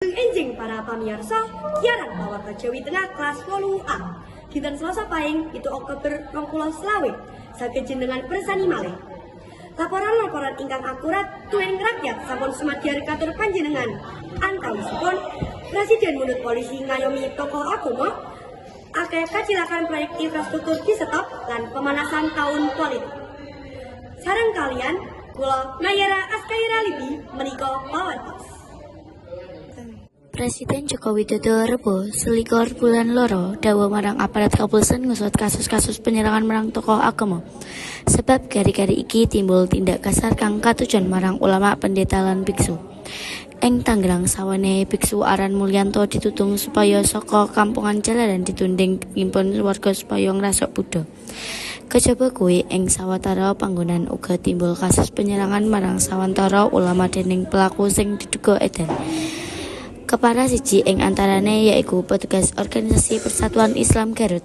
Sugeng enjing para pamirsa, kiaran Pawarta Jawi Tengah kelas 8A. Dinten Selasa Pahing itu Oktober 2020, saged jenengan bersani malih. Laporan-laporan ingkang akurat tuwin rakyat sampun sumadya katur panjenengan. Antawisipun Presiden menurut polisi ngayomi tokoh agama, akeh kacilakan proyek infrastruktur di stop lan pemanasan tahun politik. Sareng kalian, kula Nayara Askaira Libi menika pawartos. Presiden Joko Widodo Rebo 21 bulan loro dawuh marang aparat Kapolsek ngusut kasus-kasus penyerangan marang tokoh agama. Sebab gari-gari iki timbul tindak kasar kang katujon marang ulama, pendeta lan biksu. Ing Tangerang sawane biksu aran Mulyanto ditutung supaya saka kampungan Jalaran ditunding ngimpun warga supaya ngrasuk Buddha. Kejaba kuwi ing sawetara panggonan uga timbul kasus penyerangan marang sawantara ulama dening pelaku sing diduga edan. Kepala siji ing antarane yaiku petugas Organisasi Persatuan Islam Garut,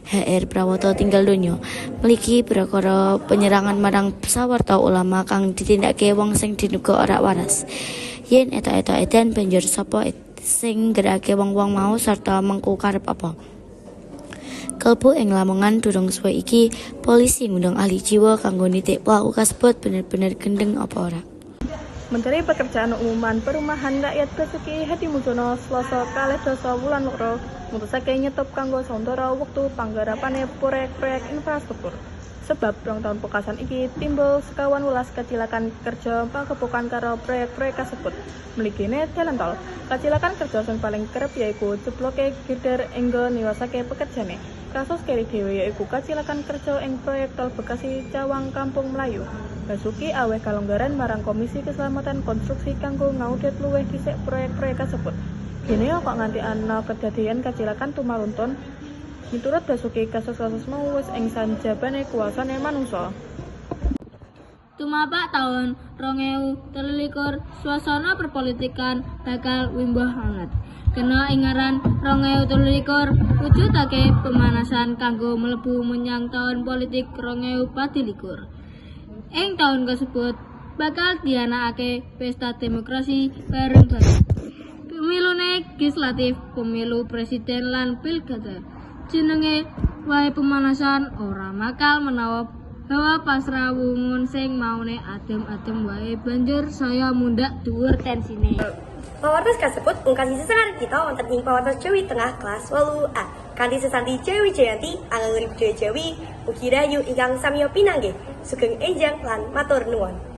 HR Prawoto tinggal donya, mligi perkara penyerangan marang sawarta ulama kang ditindakake wong sing diduga ora waras. Yen eta-eta edan banjur sapa sing gerakake wong-wong mau sarta mengku karep apa. Kalbu ing Lamongan durung suwe iki, polisi ngundang ahli jiwa kanggo nitik pelaku kasebut bener-bener gendeng apa ora. Menteri Pekerjaan Umum Perumahan Rakyat Basuki Hadimujono Selasa 12 wulan loro mutusake nyetop kanggo sauntara wektu panggarapane proyek-proyek infrastruktur. Sebab 2 tahun pungkasan iki timbul sekawan welas kecelakaan kerja pagepokan karo proyek-proyek kasebut. Mligine dalan tol, kecelakaan kerja sing paling kerep yaiku jebloke girder enggo niwasake pekerjane. Kasus keri dhewe yaiku kecelakaan kerja ing proyek tol Bekasi Cawang Kampung Melayu. Basuki aweh kalonggaran marang Komisi Keselamatan Konstruksi kanggo ngaudit luwih dhisik proyek-proyek kasebut. Dene kok nganti ana kedadian kecelakaan tumaruntun. Miturut Basuki, kasus-kasus mau wis ing sanjabane kuasane manungsa. Tumapak tahun 2023, suasana perpolitikan bakal wimbah hangat. Kena ingaran 2023 wujudake pemanasan kanggo mlebu menyang tahun politik 2024. Ing tahun kasebut bakal dianakake pesta demokrasi bareng-bareng. Pemilu legislatif, pemilu presiden lan pilkada. Jenenge wae pemanasan ora makal menawa hawa pasrah wungun sing maune adem-adem wae banjur saya mundak dhuwur tensine. Pawartos kasebut ungkasi sesangar kita wonten ing Pawartos Jawi Tengah kelas 8A. Kanthi sesanti Jawi Jayanti anggen urip Jawi, mugi rahayu ingkang samiya pinanggih. Sugeng enjang lan matur nuwun.